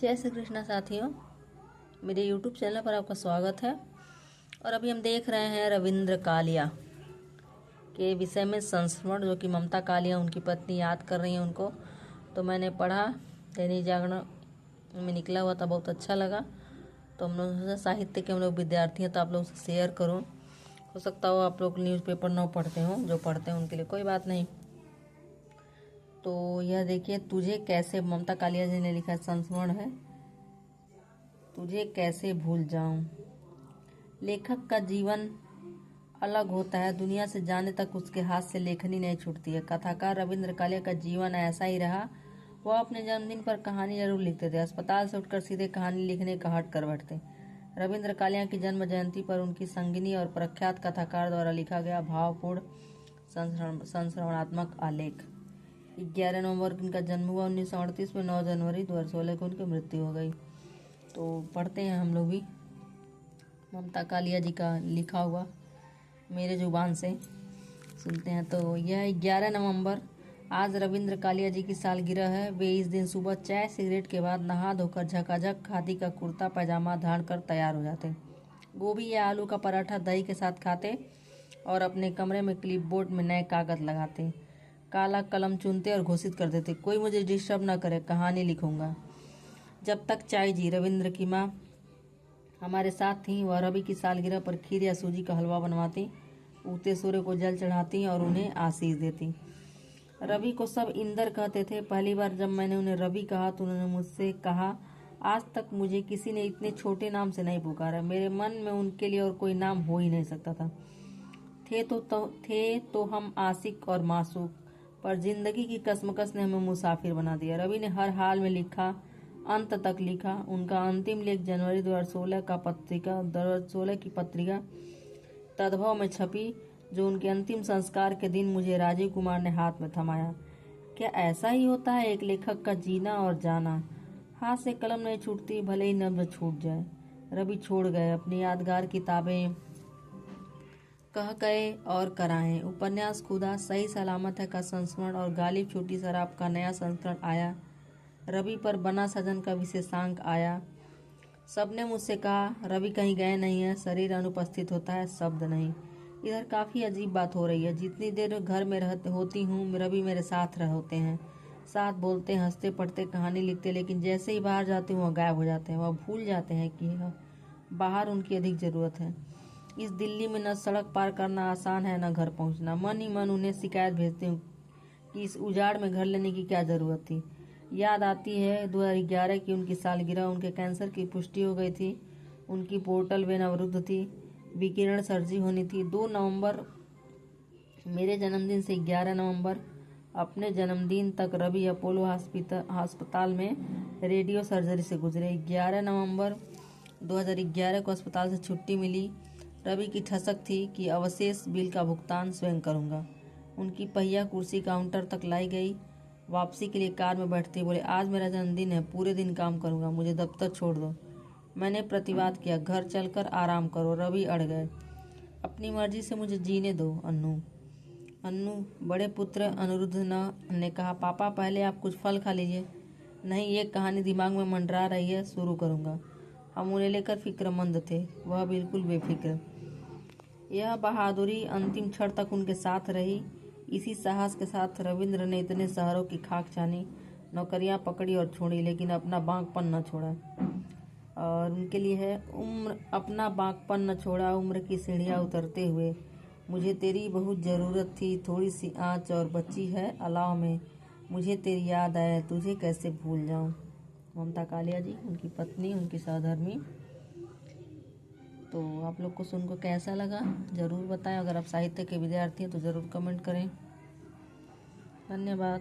जय श्री कृष्णा साथियों, मेरे YouTube चैनल पर आपका स्वागत है। और अभी हम देख रहे हैं रविंद्र कालिया के विषय में संस्मरण, जो कि ममता कालिया उनकी पत्नी याद कर रही हैं उनको। तो मैंने पढ़ा, दैनिक जागरण में निकला हुआ था, बहुत अच्छा लगा। तो हम लोग साहित्य के हम लोग विद्यार्थी हैं, तो आप लोग से शेयर करूँ। हो सकता हो आप लोग न्यूज़पेपर न पढ़ते हो, जो पढ़ते हैं उनके लिए कोई बात नहीं। तो यह देखिए, तुझे कैसे, ममता कालिया जी ने लिखा संस्मरण है। तुझे कैसे भूल जाऊं। लेखक का जीवन अलग होता है, दुनिया से जाने तक उसके हाथ से लेखनी नहीं छूटती है। कथाकार रविंद्र कालिया का जीवन ऐसा ही रहा। वह अपने जन्मदिन पर कहानी जरूर लिखते थे। अस्पताल से उठकर सीधे कहानी लिखने का हट कर बैठते। रविंद्र कालिया की जन्म जयंती पर उनकी संगिनी और प्रख्यात कथाकार द्वारा लिखा गया भावपूर्ण संस्मरणात्मक आलेख। 11 नवंबर को उनका जन्म हुआ 1938 में। 9 जनवरी 2016 को उनकी मृत्यु हो गई। तो पढ़ते हैं हम लोग भी ममता कालिया जी का लिखा हुआ, मेरे जुबान से सुनते हैं। तो यह 11 नवंबर, आज रविंद्र कालिया जी की सालगिरह है। वे इस दिन सुबह चाय सिगरेट के बाद नहा धोकर झकाझक खादी का कुर्ता पैजामा धारण कर तैयार हो जाते। गोभी या आलू का पराठा दही के साथ खाते और अपने कमरे में क्लिपबोर्ड में नए कागज लगाते। काला कलम चुनते और घोषित कर देते, कोई मुझे डिस्टर्ब न करे, कहानी लिखूंगा। जब तक चाय जी, रविंद्र की माँ हमारे साथ थी। वह रवि की सालगिरह पर खीर या सूजी का हलवा बनवाती, उगते सूर्य को जल चढ़ाती और उन्हें आशीष देती। रवि को सब इंदर कहते थे। पहली बार जब मैंने उन्हें रवि कहा तो उन्होंने मुझसे कहा, आज तक मुझे किसी ने इतने छोटे नाम से नहीं पुकारा। मेरे मन में उनके लिए और कोई नाम हो ही नहीं सकता था। थे तो हम आशिक और मासूक, पर जिंदगी की कसमकस ने हमें मुसाफिर बना दिया। रवि ने हर हाल में लिखा, अंत तक लिखा। उनका अंतिम लेख जनवरी 2016 की पत्रिका तद्भव में छपी, जो उनके अंतिम संस्कार के दिन मुझे राजीव कुमार ने हाथ में थमाया। क्या ऐसा ही होता है एक लेखक का जीना और जाना? हाथ से कलम नहीं छूटती, भले ही नब्ज छूट जाए। रवि छोड़ गए अपनी यादगार किताबें, कह गए और कराएं। उपन्यास खुदा सही सलामत है का संस्मरण और गालिब छोटी शराब का नया संस्करण आया। रवि पर बना सजन का विशेषांक आया। सबने मुझसे कहा, रवि कहीं गए नहीं है, शरीर अनुपस्थित होता है, शब्द नहीं। इधर काफी अजीब बात हो रही है। जितनी देर घर में होती हूँ, रवि मेरे साथ होते हैं, साथ बोलते, हंसते, पढ़ते, कहानी लिखते। लेकिन जैसे ही बाहर जाती हूँ, वह गायब हो जाते हैं। वह भूल जाते हैं कि बाहर उनकी अधिक जरूरत है। इस दिल्ली में न सड़क पार करना आसान है, न घर पहुंचना। मन ही मन उन्हें शिकायत भेजती हूँ कि इस उजाड़ में घर लेने की क्या जरूरत थी। याद आती है 2011 की उनकी सालगिरह। उनके कैंसर की पुष्टि हो गई थी। उनकी पोर्टल वेन अवरुद्ध थी। विकिरण सर्जरी होनी थी। 2 नवंबर मेरे जन्मदिन से 11 नवंबर अपने जन्मदिन तक रवि अपोलो अस्पताल में रेडियो सर्जरी से गुजरे। 11 नवंबर 2011 को अस्पताल से छुट्टी मिली। रवि की ठसक थी कि अवशेष बिल का भुगतान स्वयं करूंगा। उनकी पहिया कुर्सी काउंटर तक लाई गई। वापसी के लिए कार में बैठते बोले, आज मेरा जन्मदिन है, पूरे दिन काम करूंगा, मुझे दफ्तर छोड़ दो। मैंने प्रतिवाद किया, घर चलकर आराम करो। रवि अड़ गए, अपनी मर्जी से मुझे जीने दो। अन्नू बड़े पुत्र अनिरुद्ध ने कहा, पापा पहले आप कुछ फल खा लीजिए। नहीं, एक कहानी दिमाग में मंडरा रही है, शुरू करूंगा। हम उन्हें लेकर फिक्रमंद थे, वह बिल्कुल बेफिक्र। यह बहादुरी अंतिम क्षण तक उनके साथ रही। इसी साहस के साथ रविंद्र ने इतने शहरों की खाक छानी, नौकरियां पकड़ी और छोड़ी, लेकिन अपना बांकपन न छोड़ा। और उनके लिए है, उम्र अपना बांकपन न छोड़ा, उम्र की सीढ़ियां उतरते हुए। मुझे तेरी बहुत जरूरत थी, थोड़ी सी आँच और बची है अलाव में। मुझे तेरी याद आए, तुझे कैसे भूल जाऊं। ममता कालिया जी, उनकी पत्नी, उनकी सहधर्मी। तो आप लोग को सुनकर कैसा लगा ज़रूर बताएं। अगर आप साहित्य के विद्यार्थी हैं तो ज़रूर कमेंट करें। धन्यवाद।